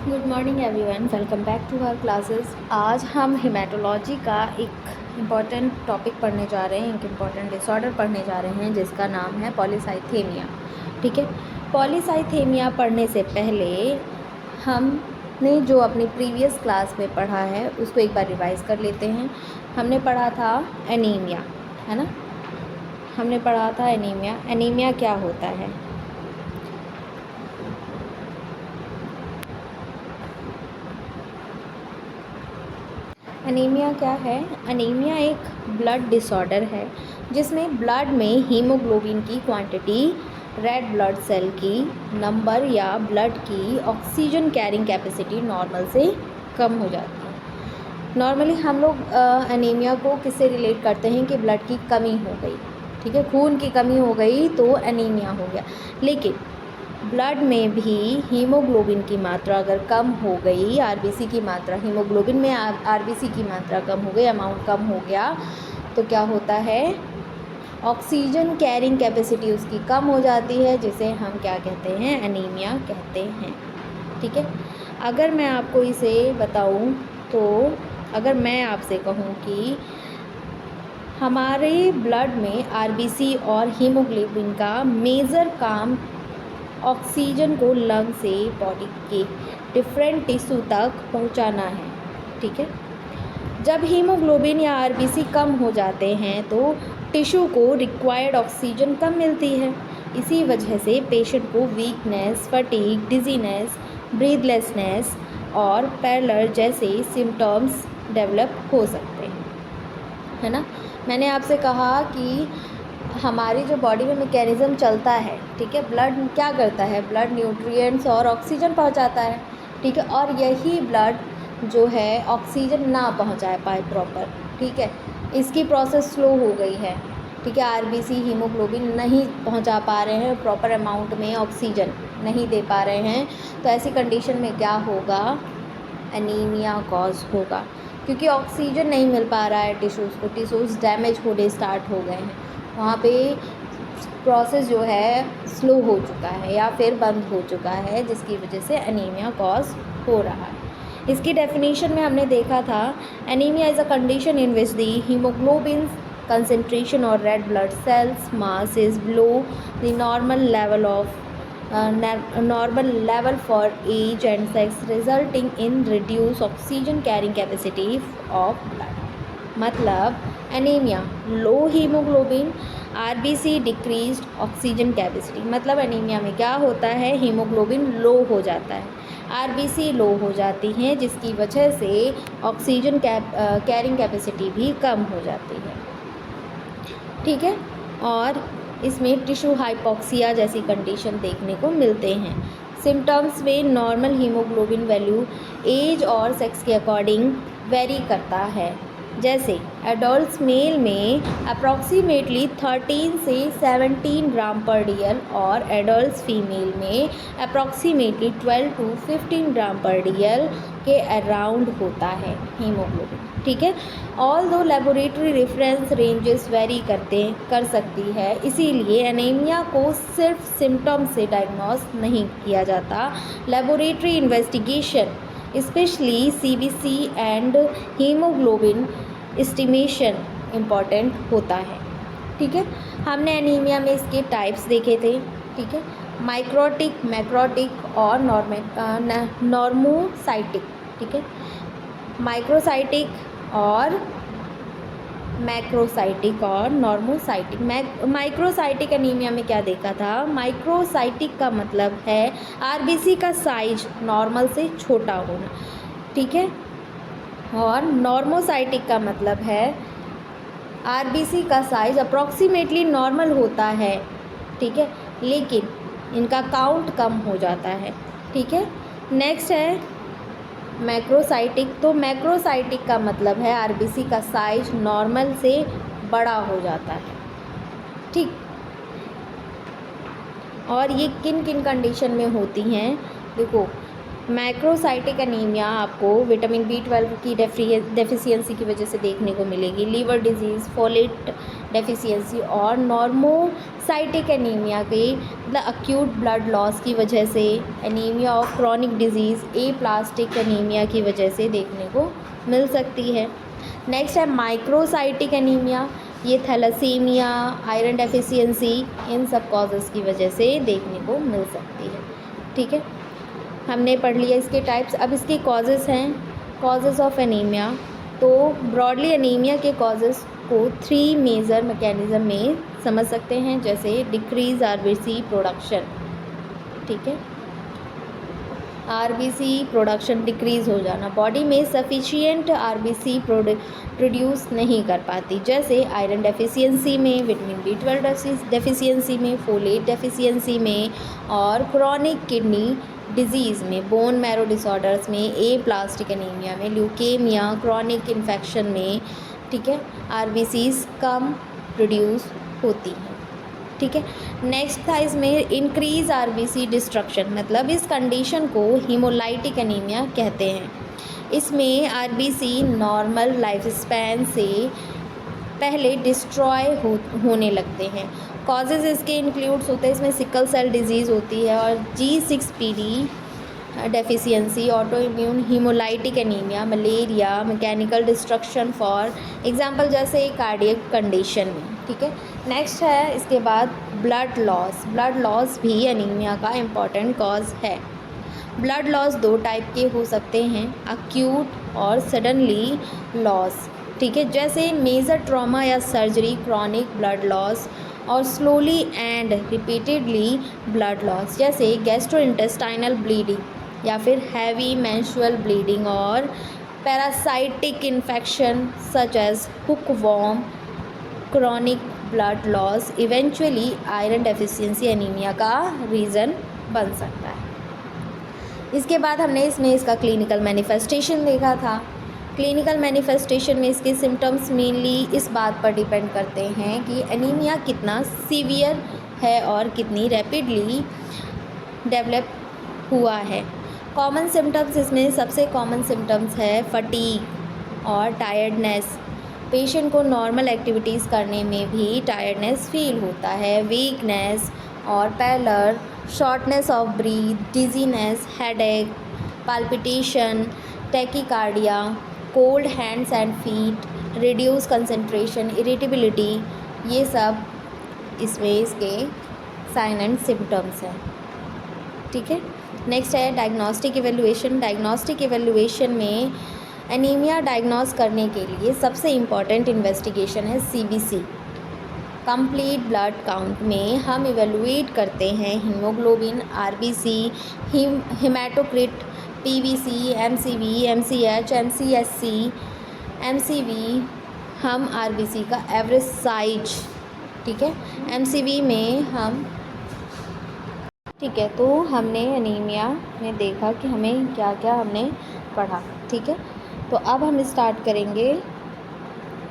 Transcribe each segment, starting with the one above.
Good morning everyone, welcome back to our classes. आज हम haematology का एक इम्पॉर्टेंट टॉपिक पढ़ने जा रहे हैं, एक इम्पॉर्टेंट डिसऑर्डर पढ़ने जा रहे हैं जिसका नाम है पॉलीसाइथेमिया। ठीक है, पॉलीसाइथेमिया पढ़ने से पहले हमने जो अपनी प्रीवियस क्लास में पढ़ा है उसको एक बार रिवाइज़ कर लेते हैं। हमने पढ़ा था एनीमिया, है ना। हमने पढ़ा था एनीमिया। एनीमिया क्या होता है? एनीमिया क्या है? एनीमिया एक ब्लड डिसऑर्डर है जिसमें ब्लड में हीमोग्लोबिन की क्वांटिटी, रेड ब्लड सेल की नंबर या ब्लड की ऑक्सीजन कैरिंग कैपेसिटी नॉर्मल से कम हो जाती है। नॉर्मली हम लोग एनीमिया को किससे रिलेट करते हैं कि ब्लड की कमी हो गई, ठीक है, खून की कमी हो गई तो एनीमिया हो गया। लेकिन ब्लड में भी हीमोग्लोबिन की मात्रा अगर कम हो गई, आरबीसी की मात्रा, हीमोग्लोबिन में आरबीसी की मात्रा कम हो गई, अमाउंट कम हो गया, तो क्या होता है? ऑक्सीजन कैरिंग कैपेसिटी उसकी कम हो जाती है, जिसे हम क्या कहते हैं? एनीमिया कहते हैं। ठीक है, अगर मैं आपको इसे बताऊं तो अगर मैं आपसे कहूं कि हमारे ब्लड में आरबीसी और हीमोग्लोबिन का मेजर काम ऑक्सीजन को लंग से बॉडी के डिफरेंट टिश्यू तक पहुंचाना है। ठीक है, जब हीमोग्लोबिन या आरबीसी कम हो जाते हैं तो टिश्यू को रिक्वायर्ड ऑक्सीजन कम मिलती है। इसी वजह से पेशेंट को वीकनेस, फटीग, डिजीनेस, ब्रीथलेसनेस और पैरलर जैसे सिम्टम्स डेवलप हो सकते हैं, है ना। मैंने आपसे कहा कि हमारी जो बॉडी में मैकेनिज़्म चलता है, ठीक है, ब्लड क्या करता है? ब्लड न्यूट्रिएंट्स और ऑक्सीजन पहुंचाता है, ठीक है, और यही ब्लड जो है ऑक्सीजन ना पहुंचा पाए प्रॉपर, ठीक है, इसकी प्रोसेस स्लो हो गई है, ठीक है। आरबीसी, हीमोग्लोबिन नहीं पहुंचा पा रहे हैं प्रॉपर अमाउंट में, ऑक्सीजन नहीं दे पा रहे हैं, तो ऐसी कंडीशन में क्या होगा? एनीमिया कॉज होगा, क्योंकि ऑक्सीजन नहीं मिल पा रहा है टिश्यूज़ को, टिश्यूज़ डैमेज होने स्टार्ट हो गए हैं, वहाँ पे प्रोसेस जो है स्लो हो चुका है या फिर बंद हो चुका है, जिसकी वजह से एनीमिया कॉज हो रहा है। इसकी डेफिनेशन में हमने देखा था, anaemia is a condition in which the haemoglobin concentration or red blood cells mass is below the normal level for age and sex, resulting in reduced oxygen carrying capacity of blood। मतलब anaemia, low haemoglobin, RBC decreased oxygen capacity. मतलब anaemia में क्या होता है? Haemoglobin लो हो जाता है, RBC लो हो जाती हैं, जिसकी वजह से ऑक्सीजन कैरिंग कैपेसिटी भी कम हो जाती है, ठीक है। और इसमें टिश्यू हाइपोक्सिया जैसी कंडीशन देखने को मिलते हैं। सिम्टम्स में नॉर्मल हीमोग्लोबिन वैल्यू एज और सेक्स के अकॉर्डिंग वेरी करता है। जैसे एडल्ट मेल में अप्रॉक्सीमेटली 13 से 17 ग्राम पर डीएल और एडल्ट फीमेल में अप्रॉक्सीमेटली 12 टू 15 ग्राम पर डीएल के अराउंड होता है हीमोग्लोबिन, ठीक है। ऑल दो लेबोरेटरी रेफरेंस रेंजेस वेरी कर सकती है, इसीलिए एनीमिया को सिर्फ सिम्टम से डायग्नोस नहीं किया जाता। Laboratory investigation specially CBC and haemoglobin estimation important होता है, ठीक है। हमने एनीमिया में इसके टाइप्स देखे थे, ठीक है, माइक्रोटिक, मैक्रोटिक और नॉर्मोसाइटिक, ठीक है, माइक्रोसाइटिक और मैक्रोसाइटिक और नॉर्मोसाइटिक। माइक्रोसाइटिक एनीमिया में क्या देखा था? माइक्रोसाइटिक का मतलब है आरबीसी का साइज नॉर्मल से छोटा होना, ठीक है, और नॉर्मोसाइटिक का मतलब है आरबीसी का साइज अप्रॉक्सीमेटली नॉर्मल होता है, ठीक है, लेकिन इनका काउंट कम हो जाता है, ठीक है। नेक्स्ट है मैक्रोसाइटिक। तो मैक्रोसाइटिक का मतलब है आरबीसी का साइज नॉर्मल से बड़ा हो जाता है, ठीक। और ये किन किन कंडीशन में होती हैं? देखो, मैक्रोसाइटिक एनीमिया आपको विटामिन B12 की डेफिशिएंसी की वजह से देखने को मिलेगी, लीवर डिजीज़, फोलेट डेफिशिएंसी और नॉर्मोसाइटिक एनीमिया के मतलब अक्यूट ब्लड लॉस की वजह से, anaemia of chronic disease aplastic anaemia की वजह से देखने को मिल सकती है। नेक्स्ट है माइक्रोसाइटिक एनीमिया, ये थैलेसीमिया, आयरन डेफिशिएंसी, इन सब कॉजेज़ की वजह से देखने को मिल सकती है। ठीक है, हमने पढ़ लिया इसके टाइप्स। अब इसके कॉजेज़ हैं, कॉजेज़ ऑफ एनीमिया। तो ब्रॉडली एनीमिया के कॉजेज़ को 3 मेजर मैकेनिज़्म में समझ सकते हैं, जैसे डिक्रीज आरबीसी प्रोडक्शन। ठीक है, आरबीसी प्रोडक्शन डिक्रीज़ हो जाना, बॉडी में सफिशिएंट आरबीसी प्रोड्यूस नहीं कर पाती, जैसे आयरन डेफिशिएंसी में, विटामिन B12 डेफिशिएंसी में, फोलेट डेफिशिएंसी में, और क्रॉनिक किडनी डिजीज़ में, बोन मैरो डिसऑर्डर्स में, एप्लास्टिक एनीमिया में, ल्यूकेमिया, क्रॉनिक इन्फेक्शन में। ठीक है, आरबीसीज कम प्रोड्यूस होती हैं। ठीक है, नेक्स्ट था इसमें इंक्रीज आरबीसी डिस्ट्रक्शन, मतलब इस कंडीशन को हीमोलाइटिक एनीमिया कहते हैं। इसमें आरबीसी नॉर्मल लाइफ स्पैन से पहले डिस्ट्रॉय होने लगते हैं। कॉजेज़ इसके इंक्लूड्स होते हैं, इसमें सिकल सेल डिजीज़ होती है और G6PD deficiency, auto immune haemolytic anaemia, malaria, mechanical destruction for example जैसे कार्डियक कंडीशन में। ठीक है, नेक्स्ट है इसके बाद ब्लड लॉस। ब्लड लॉस भी एनीमिया का इम्पॉर्टेंट कॉज है। ब्लड लॉस 2 टाइप के हो सकते हैं, अक्यूट और सडनली लॉस। ठीक है, जैसे मेजर ट्रॉमा या सर्जरी, क्रॉनिक ब्लड लॉस, और slowly and repeatedly blood loss, जैसे गैस्ट्रोइंटेस्टाइनल ब्लीडिंग या फिर हैवी मेंस्ट्रुअल ब्लीडिंग, और parasitic infection such as hookworm, chronic blood loss eventually iron deficiency anaemia का रीज़न बन सकता है। इसके बाद हमने इसमें इसका क्लिनिकल मैनिफेस्टेशन देखा था। क्लिनिकल मैनिफेस्टेशन में इसके सिम्टम्स मेनली इस बात पर डिपेंड करते हैं कि एनीमिया कितना सीवियर है और कितनी रैपिडली डेवलप हुआ है। कॉमन सिम्टम्स इसमें सबसे कॉमन सिम्टम्स है फटीग और टायर्डनेस। पेशेंट को नॉर्मल एक्टिविटीज़ करने में भी टायर्डनेस फील होता है, वीकनेस और pallor, shortness of breath, dizziness, headache, palpitation, tachycardia, cold hands and feet, reduce concentration, irritability, ये सब इसमें इसके साइन एंड सिम्टम्स हैं। ठीक है, नेक्स्ट है डायग्नोस्टिक इवैल्यूएशन। डायग्नोस्टिक इवैल्यूएशन में एनीमिया डायग्नोस करने के लिए सबसे इम्पॉर्टेंट इन्वेस्टिगेशन है CBC, कंप्लीट ब्लड काउंट में हम इवैल्यूएट करते हैं haemoglobin, RBC, haematocrit, PVC, MCV, MCH, MCSC, MCV, हम RBC का एवरेज साइज। ठीक है, MCV में हम, ठीक है, तो हमने एनीमिया में देखा कि हमें क्या क्या हमने पढ़ा। ठीक है, तो अब हम स्टार्ट करेंगे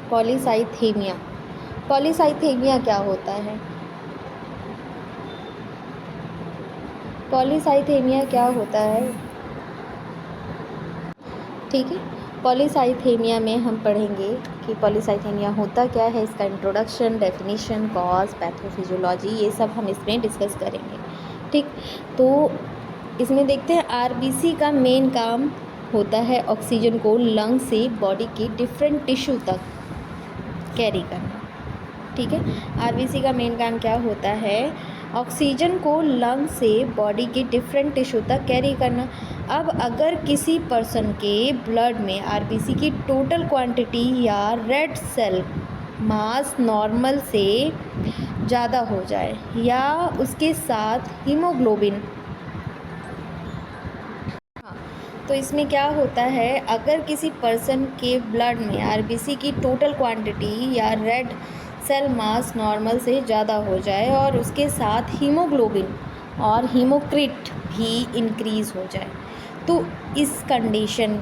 पॉलीसाइथेमिया। पॉलीसाइथेमिया क्या होता है? पॉलीसाइथेमिया क्या होता है? ठीक है, पॉलीसाइथेमिया में हम पढ़ेंगे कि पॉलीसाइथेमिया होता क्या है, इसका इंट्रोडक्शन, डेफिनेशन, कॉज, पैथोफिजियोलॉजी, ये सब हम इसमें डिस्कस करेंगे। ठीक, तो इसमें देखते हैं आरबीसी का मेन काम होता है ऑक्सीजन को लंग से बॉडी के डिफरेंट टिश्यू तक कैरी करना। ठीक है, आरबीसी का मेन काम क्या होता है? ऑक्सीजन को लंग से बॉडी के डिफरेंट टिश्यू तक कैरी करना। अब अगर किसी पर्सन के ब्लड में आरबीसी की टोटल क्वांटिटी या रेड सेल मास नॉर्मल से ज़्यादा हो जाए या उसके साथ हीमोग्लोबिन, तो इसमें क्या होता है, अगर किसी पर्सन के ब्लड में आरबीसी की टोटल क्वांटिटी या रेड सेल मास नॉर्मल से ज़्यादा हो जाए और उसके साथ हीमोग्लोबिन और हीमोक्रिट भी इंक्रीज़ हो जाए, तो इस कंडीशन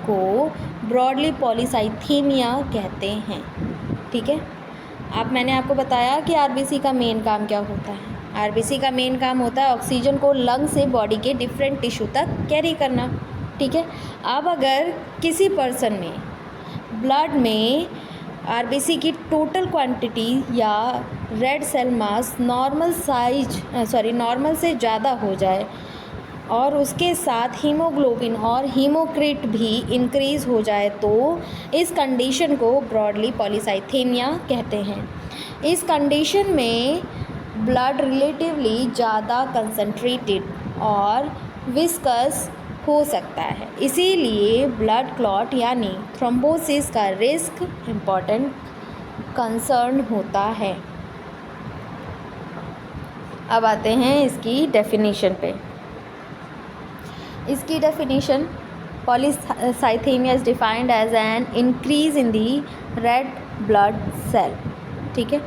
को ब्रॉडली पॉलीसाइथेमिया कहते हैं। ठीक है, मैंने आपको बताया कि आरबीसी का मेन काम क्या होता है। आरबीसी का मेन काम होता है ऑक्सीजन को लंग से बॉडी के डिफरेंट टिश्यू तक कैरी करना। ठीक है, अब अगर किसी पर्सन में ब्लड में आरबीसी की टोटल क्वांटिटी या रेड सेल मास नॉर्मल से ज़्यादा हो जाए और उसके साथ हीमोग्लोबिन और हीमोक्रिट भी इंक्रीज़ हो जाए तो इस कंडीशन को ब्रॉडली पॉलीसाइथेमिया कहते हैं। इस कंडीशन में ब्लड रिलेटिवली ज़्यादा कंसंट्रेटेड और विस्कस हो सकता है, इसीलिए ब्लड क्लॉट यानी थ्रोम्बोसिस का रिस्क इम्पॉर्टेंट कंसर्न होता है। अब आते हैं इसकी डेफिनेशन पे। इसकी definition, polycythaemia is defined as an increase in the red blood cell. ठीक है,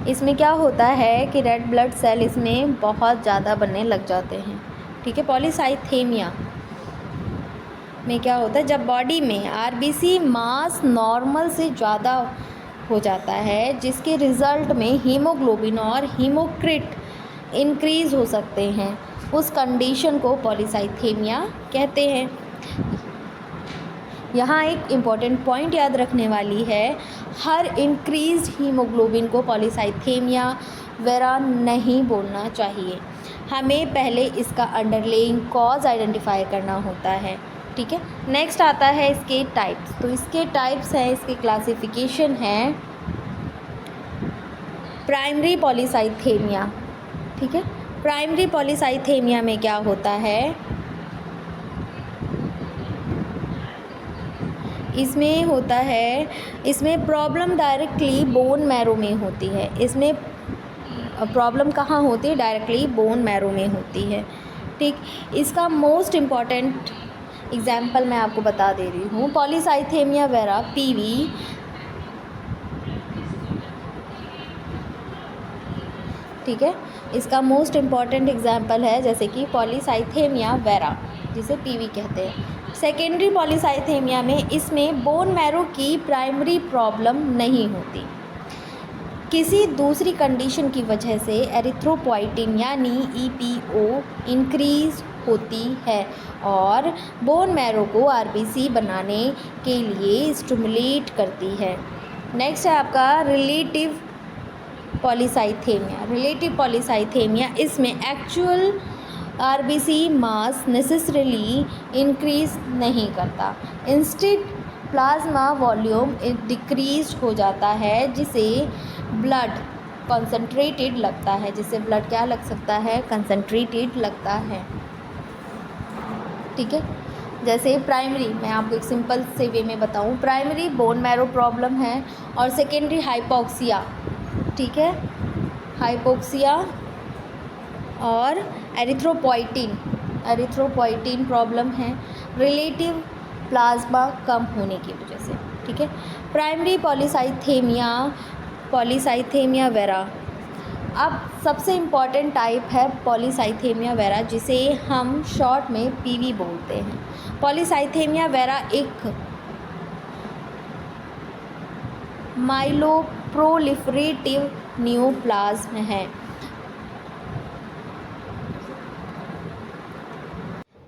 इसमें क्या होता है कि रेड ब्लड सेल इसमें बहुत ज़्यादा बनने लग जाते हैं। ठीक है, पॉलीसाइथेमिया में क्या होता है, जब बॉडी में आरबीसी मास नॉर्मल से ज़्यादा हो जाता है जिसके रिज़ल्ट में हीमोग्लोबिन और हीमोक्रिट इंक्रीज़ हो सकते हैं, उस कंडीशन को पॉलीसाइथेमिया कहते हैं। यहाँ एक इम्पॉर्टेंट पॉइंट याद रखने वाली है, हर इंक्रीज़ हीमोग्लोबिन को पॉलीसाइथेमिया वेरा नहीं बोलना चाहिए, हमें पहले इसका अंडरलाइंग कॉज आइडेंटिफाई करना होता है। ठीक है, नेक्स्ट आता है इसके टाइप्स। तो इसके टाइप्स हैं, इसकी क्लासिफिकेशन है प्राइमरी पॉलीसाइथेमिया। ठीक है, प्राइमरी पॉलीसाइथेमिया में क्या होता है, इसमें प्रॉब्लम डायरेक्टली बोन मैरो में होती है। इसमें प्रॉब्लम कहाँ होती है, डायरेक्टली बोन मैरो में होती है। ठीक, इसका मोस्ट इम्पॉर्टेंट एग्जाम्पल मैं आपको बता दे रही हूँ, पॉलीसाइथेमिया वेरा पीवी। ठीक है, इसका मोस्ट इम्पॉर्टेंट एग्जाम्पल है जैसे कि पॉलीसाइथेमिया वेरा, जिसे पीवी कहते हैं। सेकेंडरी पॉलीसाइथेमिया में इसमें बोन मैरो की प्राइमरी प्रॉब्लम नहीं होती, किसी दूसरी कंडीशन की वजह से एरिथ्रोपोइटिन यानी ईपीओ इंक्रीज़ होती है और बोन मैरो को आरबीसी बनाने के लिए स्टिमुलेट करती है। नेक्स्ट है आपका रिलेटिव पॉलीसाइथेमिया। इसमें एक्चुअल आरबीसी मास नेसेसरीली इंक्रीज़ नहीं करता, इंस्टेड प्लाज्मा वॉल्यूम डिक्रीज हो जाता है, जिसे ब्लड कंसंट्रेटेड लगता है, जिससे ब्लड क्या लग सकता है, कंसंट्रेटेड लगता है। ठीक है, जैसे प्राइमरी, मैं आपको एक सिंपल से वे में बताऊं, प्राइमरी बोन मैरो प्रॉब्लम है और सेकेंडरी हाइपोक्सिया। ठीक है, हाइपोक्सिया और एरिथ्रोपोइटिन प्रॉब्लम है रिलेटिव प्लाज्मा कम होने की वजह से। ठीक है, प्राइमरी पॉलीसाइथेमिया वेरा। अब सबसे इम्पॉर्टेंट टाइप है पॉलीसाइथेमिया वेरा, जिसे हम शॉर्ट में पीवी बोलते हैं। पॉलीसाइथेमिया वेरा एक माइलोप्रोलिफरेटिव नियोप्लाज्म है।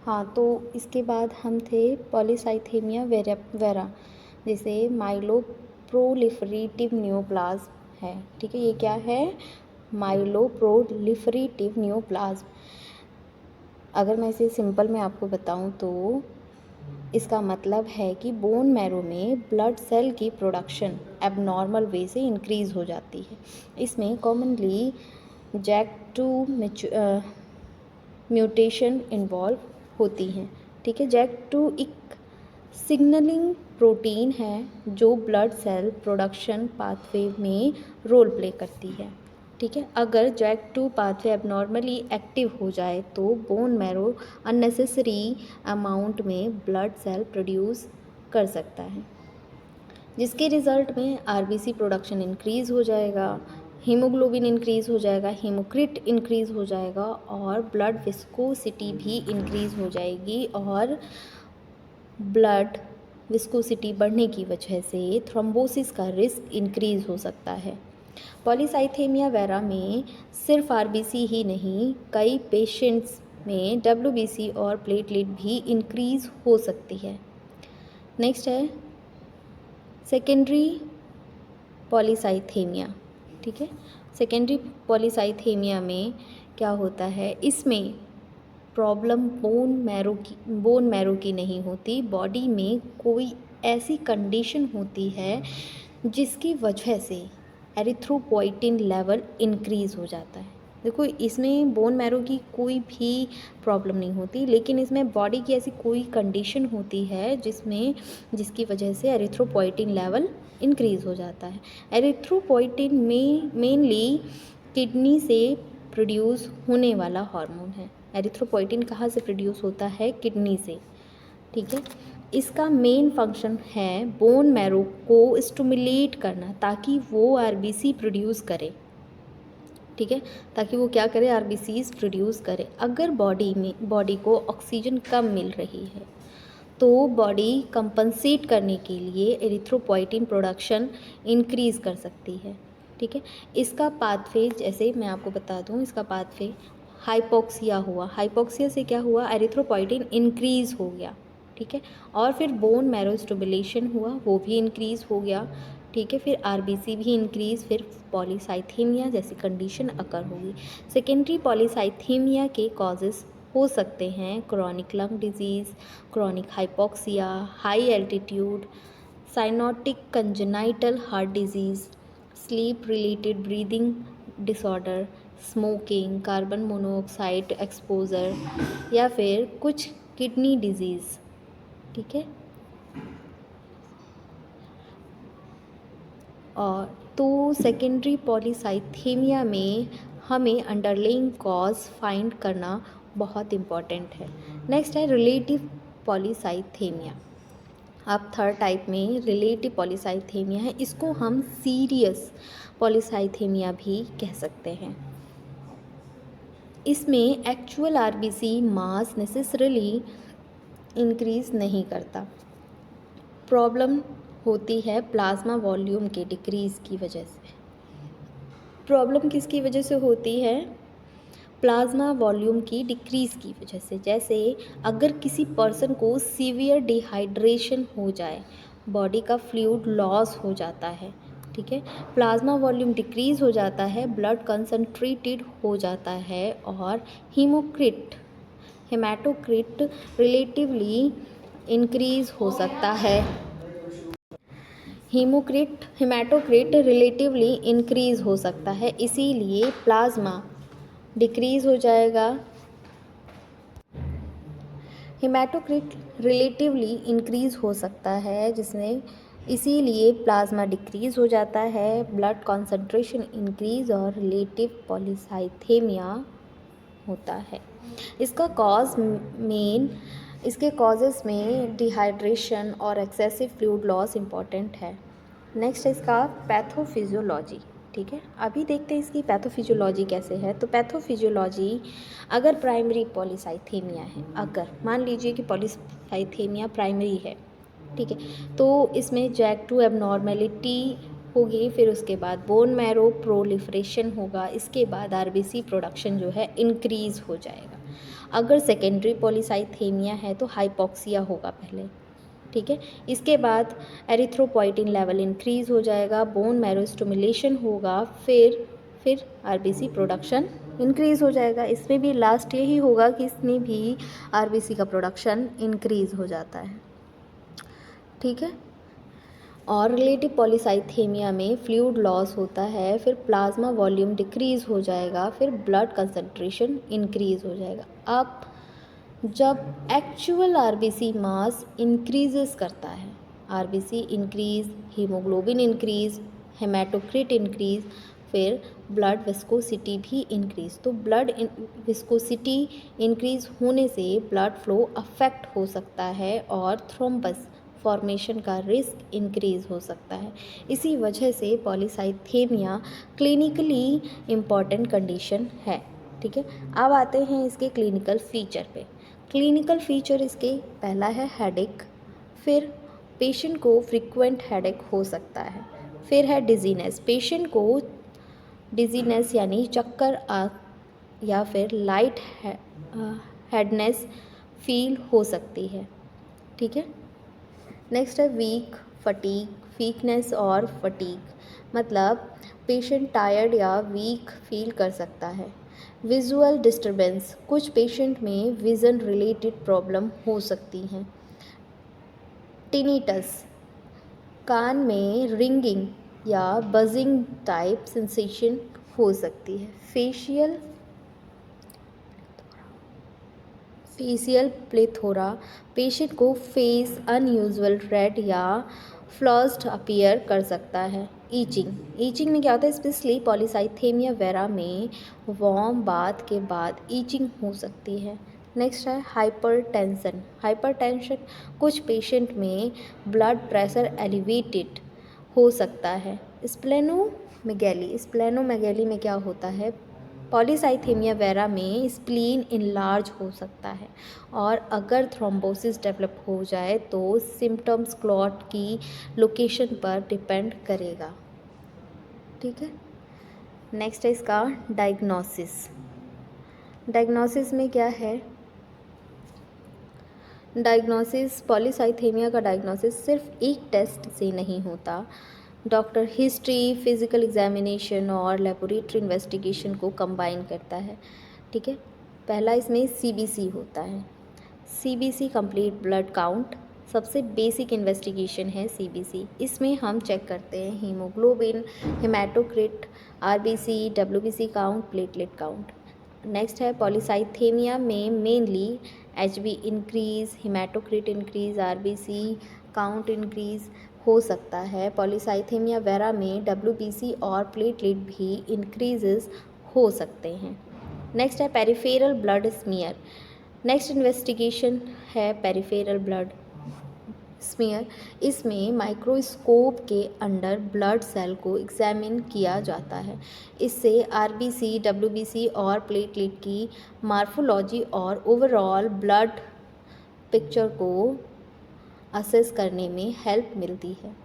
हाँ, तो इसके बाद हम थे पॉलीसाइथेमिया वेरा, जिसे माइलोप्रोलिफरेटिव नियोप्लाज्म है। ठीक है, ये क्या है, माइलोप्रोलिफरेटिव नियोप्लाज्म। अगर मैं इसे सिंपल में आपको बताऊं तो इसका मतलब है कि बोन मैरो में ब्लड सेल की प्रोडक्शन एबनॉर्मल वे से इंक्रीज़ हो जाती है। इसमें कॉमनली JAK2 म्यूटेशन इन्वॉल्व होती हैं। ठीक है, JAK2 एक सिग्नलिंग प्रोटीन है जो ब्लड सेल प्रोडक्शन पाथवे में रोल प्ले करती है। ठीक है, अगर JAK2 पाथवे एबनॉर्मली एक्टिव हो जाए तो बोन मैरो अननेसेसरी अमाउंट में ब्लड सेल प्रोड्यूस कर सकता है, जिसके रिज़ल्ट में आरबीसी प्रोडक्शन इंक्रीज़ हो जाएगा, हीमोग्लोबिन इंक्रीज़ हो जाएगा, हीमोक्रिट इंक्रीज़ हो जाएगा और ब्लड विस्कोसिटी भी इंक्रीज़ हो जाएगी और ब्लड विस्कोसिटी बढ़ने की वजह से थ्रोम्बोसिस का रिस्क इंक्रीज़ हो सकता है। पॉलीसाइथेमिया वेरा में सिर्फ आरबीसी ही नहीं, कई पेशेंट्स में डब्ल्यूबीसी और प्लेटलेट भी इंक्रीज़ हो सकती है। नेक्स्ट है सेकेंडरी पॉलीसाइथेमिया, ठीक है। सेकेंडरी पॉलीसाइथेमिया में क्या होता है, इसमें प्रॉब्लम बोन मैरो की नहीं होती, बॉडी में कोई ऐसी कंडीशन होती है जिसकी वजह से एरिथ्रोपोइटिन लेवल इंक्रीज़ हो जाता है। देखो, इसमें बोन मैरो की कोई भी प्रॉब्लम नहीं होती, लेकिन इसमें बॉडी की ऐसी कोई कंडीशन होती है जिसकी वजह से एरिथ्रोपोइटिन लेवल इंक्रीज़ हो जाता है। एरिथ्रोपोइटिन में मेनली किडनी से प्रोड्यूस होने वाला हार्मोन है। एरिथ्रोपोइटिन कहाँ से प्रोड्यूस होता है? किडनी से, ठीक है। इसका मेन फंक्शन है बोन मैरो को स्टिमुलेट करना, ताकि वो आरबीसी प्रोड्यूस करे, ठीक है, ताकि वो क्या करे, आरबीसीज प्रोड्यूस करे। अगर बॉडी को ऑक्सीजन कम मिल रही है तो बॉडी कंपनसेट करने के लिए एरिथ्रोपोइटिन प्रोडक्शन इंक्रीज़ कर सकती है, ठीक है। इसका पाथवे, जैसे मैं आपको बता दूं, इसका पाथवे हाइपोक्सिया हुआ। हाइपोक्सिया से क्या हुआ, एरिथ्रोपोइटिन इंक्रीज़ हो गया, ठीक है। और फिर बोन मैरो स्टिमुलेशन हुआ, वो भी इंक्रीज़ हो गया, ठीक है। फिर आरबीसी भी इंक्रीज़, फिर पॉलीसाइथेमिया जैसी कंडीशन अकर होगी। सेकेंडरी पॉलीसाइथेमिया के कॉजेज़ हो सकते हैं chronic lung disease, chronic hypoxia, high altitude, cyanotic congenital heart disease, sleep related breathing disorder, smoking, carbon monoxide exposure, या फिर कुछ किडनी डिजीज़, ठीक है। और तो सेकेंडरी पॉलीसाइथेमिया में हमें अंडरलाइंग कॉज फाइंड करना बहुत इम्पॉर्टेंट है। नेक्स्ट है रिलेटिव पॉलीसाइथेमिया। अब थर्ड टाइप में रिलेटिव पॉलीसाइथेमिया है, इसको हम सीरियस पॉलीसाइथेमिया भी कह सकते हैं। इसमें एक्चुअल आरबीसी मास नेसेसरली इंक्रीज़ नहीं करता। प्रॉब्लम होती है प्लाज्मा वॉल्यूम के डिक्रीज़ की वजह से। प्रॉब्लम किसकी वजह से होती है? प्लाज्मा वॉल्यूम की डिक्रीज़ की वजह से। जैसे अगर किसी पर्सन को सीवियर डिहाइड्रेशन हो जाए, बॉडी का फ्लूइड लॉस हो जाता है, ठीक है, प्लाज्मा वॉल्यूम डिक्रीज़ हो जाता है, ब्लड कंसंट्रेटेड हो जाता है, और हेमाटोक्रिट रिलेटिवली इंक्रीज़ हो सकता है। हेमाटोक्रिट रिलेटिवली इंक्रीज़ हो सकता है, इसीलिए प्लाज्मा डिक्रीज़ हो जाएगा। हेमाटोक्रिट रिलेटिवली इंक्रीज़ हो सकता है, जिसमें इसीलिए प्लाज्मा डिक्रीज़ हो जाता है, ब्लड कंसंट्रेशन इंक्रीज़ और रिलेटिव पॉलीसाइथेमिया होता है। इसके कॉजेज़ में डिहाइड्रेशन और एक्सेसिव फ्लूइड लॉस इम्पॉर्टेंट है। नेक्स्ट है इसका पैथोफिजियोलॉजी, ठीक है। अभी देखते हैं इसकी पैथोफिजियोलॉजी कैसे है। तो पैथोफिजियोलॉजी, अगर प्राइमरी पॉलीसाइथेमिया है, अगर मान लीजिए कि पॉलीसाइथेमिया प्राइमरी है, ठीक है, तो इसमें JAK2 एबनॉर्मेलिटी होगी, फिर उसके बाद बोन मैरो प्रोलिफरेशन होगा, इसके बाद आरबीसी प्रोडक्शन जो है इंक्रीज़ हो जाएगा। अगर सेकेंडरी पॉलीसाइथेमिया है तो हाइपोक्सिया होगा पहले, ठीक है, इसके बाद एरिथ्रोपोइटिन लेवल इंक्रीज़ हो जाएगा, बोन मैरो स्टिमुलेशन होगा, फिर आरबीसी प्रोडक्शन इंक्रीज़ हो जाएगा। इसमें भी लास्ट यही होगा कि इसमें भी आरबीसी का प्रोडक्शन इंक्रीज़ हो जाता है, ठीक है। और रिलेटिव पॉलीसाइथेमिया में फ्लूइड लॉस होता है, फिर प्लाज्मा वॉल्यूम डिक्रीज़ हो जाएगा, फिर ब्लड कंसंट्रेशन इंक्रीज़ हो जाएगा। अब जब एक्चुअल आरबीसी मास इंक्रीज़ करता है, RBC increase, haemoglobin increase, haematocrit increase, फिर ब्लड विस्कोसिटी भी इंक्रीज़। तो ब्लड विस्कोसिटी इंक्रीज़ होने से ब्लड फ्लो अफेक्ट हो सकता है और थ्रोम्बस फॉर्मेशन का रिस्क इंक्रीज़ हो सकता है। इसी वजह से पॉलीसाइथेमिया क्लिनिकली इम्पॉर्टेंट कंडीशन है, ठीक है। अब आते हैं इसके क्लिनिकल फीचर पे। क्लिनिकल फीचर इसके पहला है हेडेक, फिर पेशेंट को फ्रीक्वेंट हेडेक हो सकता है, फिर है डिजीनेस, पेशेंट को डिजीनेस यानी चक्कर या फिर लाइट हेडनेस फील हो सकती है, ठीक है। नेक्स्ट है वीक, फटीग, वीकनेस और फटीग, मतलब पेशेंट टायर्ड या वीक फील कर सकता है। विजुअल डिस्टर्बेंस, कुछ पेशेंट में विज़न रिलेटेड प्रॉब्लम हो सकती हैं। टिनिटस, कान में रिंगिंग या बजिंग टाइप सेंसेशन हो सकती है। फेशियल प्लेथोरा, पेशेंट को फेस अनयूजुअल रेड या फ्लस्ड अपीयर कर सकता है। ईचिंग में क्या होता है, स्पेशली पॉलीसाइथेमिया वेरा में वार्म बाथ के बाद ईचिंग हो सकती है। नेक्स्ट है हाइपरटेंशन, कुछ पेशेंट में ब्लड प्रेशर एलिवेटेड हो सकता है। स्प्लेनोमेगेली में क्या होता है, पॉलीसाइथेमिया वेरा में स्प्लीन इनलार्ज हो सकता है, और अगर थ्रोम्बोसिस डेवलप हो जाए तो सिम्टम्स क्लॉट की लोकेशन पर डिपेंड करेगा। ठीक है। नेक्स्ट है इसका डायग्नोसिस में क्या है, पॉलीसाइथेमिया का डायग्नोसिस सिर्फ एक टेस्ट से नहीं होता। डॉक्टर हिस्ट्री, फिजिकल एग्जामिनेशन और लेबोरेटरी इन्वेस्टिगेशन को कंबाइन करता है। ठीक है। पहला इसमें सीबीसी होता है। सीबीसी कंप्लीट ब्लड काउंट, सबसे बेसिक इन्वेस्टिगेशन है सीबीसी। इसमें हम चेक करते हैं haemoglobin, haematocrit, RBC, WBC count, platelet count. Next है पॉलीसाइथेमिया में mainly HB increase, haematocrit increase, RBC count increase हो सकता है। पॉलीसाइथेमिया वेरा में डब्ल्यूबीसी और प्लेटलेट भी इंक्रीजेस हो सकते हैं। नेक्स्ट है peripheral blood smear. Next investigation है पेरिफेरल ब्लड स्मीयर। इसमें माइक्रोस्कोप के अंडर ब्लड सेल को एग्जामिन किया जाता है। इससे आरबीसी, डब्ल्यूबीसी और प्लेटलेट की मार्फोलॉजी और ओवरऑल ब्लड पिक्चर को असेस करने में हेल्प मिलती है।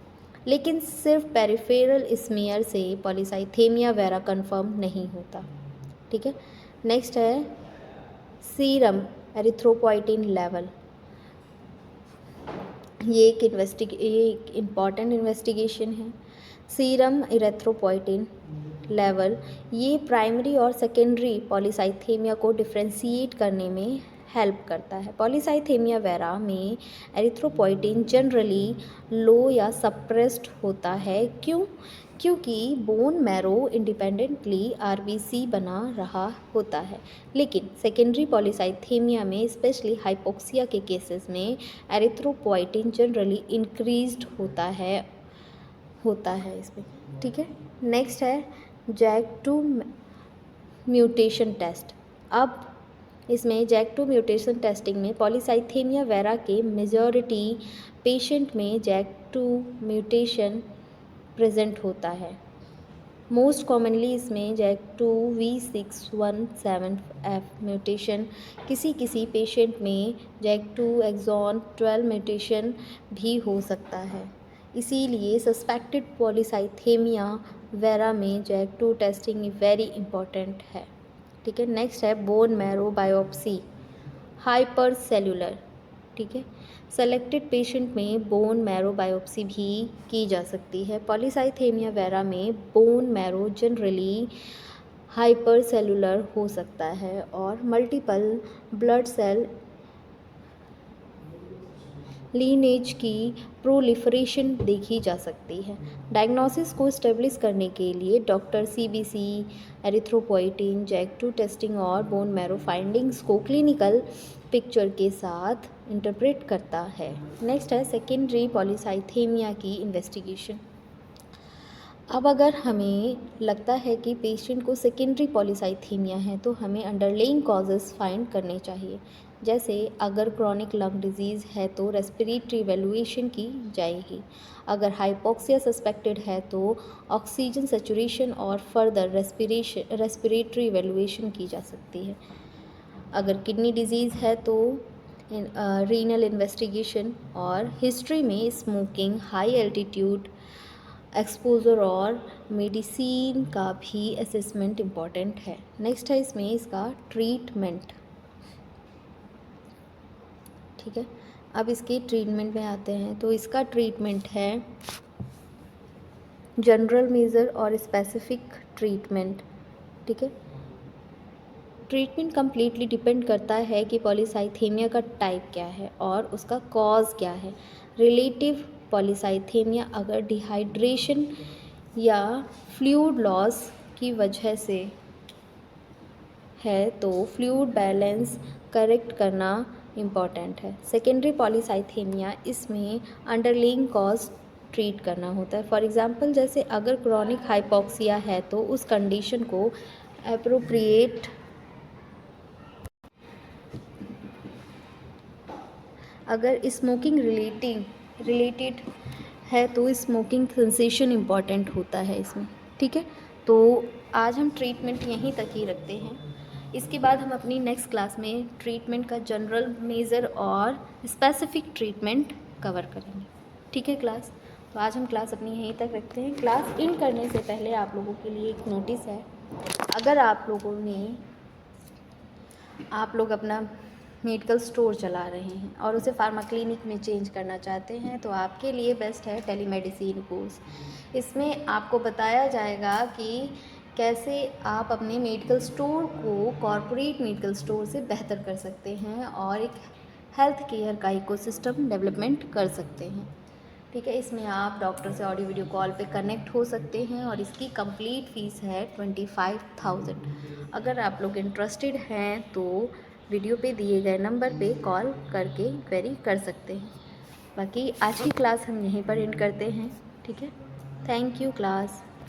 लेकिन सिर्फ पेरिफेरल स्मीयर से पॉलीसाइथेमिया वेरा कंफर्म नहीं होता। ठीक है। नेक्स्ट है सीरम एरिथ्रोपोइटिन लेवल। ये एक इम्पॉर्टेंट इन्वेस्टिगेशन है। सीरम इरेथ्रोपोइटिन लेवल ये प्राइमरी और सेकेंडरी पॉलीसाइथेमिया को डिफ्रेंशिएट करने में हेल्प करता है। पॉलीसाइथेमिया वेरा में एरिथ्रोपोइटिन जनरली लो या सप्रेस्ड होता है। क्योंकि बोन मैरो इंडिपेंडेंटली आरबीसी बना रहा होता है। लेकिन सेकेंडरी पॉलीसाइथेमिया में स्पेशली हाइपोक्सिया के केसेस में एरिथ्रोपोइटिन जनरली इंक्रीज्ड होता है इसमें। ठीक है। नेक्स्ट है जैक2 म्यूटेशन टेस्ट। अब इसमें जैक2 म्यूटेशन टेस्टिंग में पॉलीसाइथेमिया वेरा के मेजॉरिटी पेशेंट में जैक2 म्यूटेशन प्रेजेंट होता है। मोस्ट कॉमनली इसमें जैक2 V617F म्यूटेशन, किसी पेशेंट में जैक2 एक्सॉन 12 म्यूटेशन भी हो सकता है। इसीलिए सस्पेक्टेड पॉलीसाइथेमिया वेरा में जैक2 टेस्टिंग वेरी इंपॉर्टेंट है। ठीक है। नेक्स्ट है bone marrow biopsy hyper cellular. ठीक है। सेलेक्टेड पेशेंट में बोन मैरो बायोप्सी भी की जा सकती है। पॉलीसाइथेमिया वेरा में bone marrow generally hyper cellular हो सकता है और मल्टीपल ब्लड सेल लीनेज की प्रोलिफरेशन देखी जा सकती है। डायग्नोसिस को स्टेब्लिश करने के लिए डॉक्टर सीबीसी, एरिथ्रोपोइटिन, जैक2 टेस्टिंग और बोन मैरो फाइंडिंग्स को क्लिनिकल पिक्चर के साथ इंटरप्रेट करता है। नेक्स्ट है सेकेंडरी पॉलीसाइथेमिया की इन्वेस्टिगेशन। अब अगर हमें लगता है कि पेशेंट को सेकेंडरी पॉलीसाइथेमिया है तो हमें अंडरलाइंग कॉजेज़ फाइंड करने चाहिए। जैसे अगर क्रॉनिक लंग डिजीज़ है तो रेस्पिरेटरी इवैल्यूएशन की जाएगी। अगर हाइपोक्सिया सस्पेक्टेड है तो ऑक्सीजन सैचुरेशन और फर्दर रेस्पिरेटरी इवैल्यूएशन की जा सकती है। अगर किडनी डिजीज़ है तो रीनल इन्वेस्टिगेशन और हिस्ट्री में स्मोकिंग, हाई एल्टीट्यूड एक्सपोजर और मेडिसिन का भी असेसमेंट इम्पॉर्टेंट है। नेक्स्ट है इसमें इसका ट्रीटमेंट। ठीक है। अब इसके ट्रीटमेंट में आते हैं तो इसका ट्रीटमेंट है जनरल मेजर और स्पेसिफिक ट्रीटमेंट। ठीक है, ट्रीटमेंट कम्प्लीटली डिपेंड करता है कि पॉलीसाइथेमिया का टाइप क्या है और उसका कॉज क्या है। रिलेटिव पॉलीसाइथेमिया अगर डिहाइड्रेशन या फ्लूइड लॉस की वजह से है तो फ्लूइड बैलेंस करेक्ट करना इम्पॉर्टेंट है। सेकेंडरी पॉलीसाइथेमिया, इसमें अंडरलाइंग कॉज ट्रीट करना होता है। फॉर एग्जांपल, जैसे अगर क्रॉनिक हाइपोक्सिया है तो उस कंडीशन को एप्रोप्रिएट अगर स्मोकिंग रिलेटेड है तो स्मोकिंग सेंसेशन इम्पॉर्टेंट होता है इसमें। ठीक है, तो आज हम ट्रीटमेंट यहीं तक ही रखते हैं। इसके बाद हम अपनी नेक्स्ट क्लास में ट्रीटमेंट का जनरल मेजर और स्पेसिफिक ट्रीटमेंट कवर करेंगे। ठीक है क्लास, तो आज हम क्लास अपनी यहीं तक रखते हैं। क्लास इन करने से पहले आप लोगों के लिए एक नोटिस है। अगर आप लोग अपना मेडिकल स्टोर चला रहे हैं और उसे फार्मा क्लिनिक में चेंज करना चाहते हैं तो आपके लिए बेस्ट है टेलीमेडिसिन कोर्स। इसमें आपको बताया जाएगा कि कैसे आप अपने मेडिकल स्टोर को कॉरपोरेट मेडिकल स्टोर से बेहतर कर सकते हैं और एक हेल्थ केयर का इकोसिस्टम डेवलपमेंट कर सकते हैं। ठीक है, इसमें आप डॉक्टर से ऑडियो वीडियो कॉल पे कनेक्ट हो सकते हैं और इसकी कंप्लीट फ़ीस है 25,000। अगर आप लोग इंटरेस्टेड हैं तो वीडियो पे दिए गए नंबर पे कॉल करके क्वेरी कर सकते हैं। बाकी आज की क्लास हम यहीं पर एंड करते हैं। ठीक है, थैंक यू क्लास।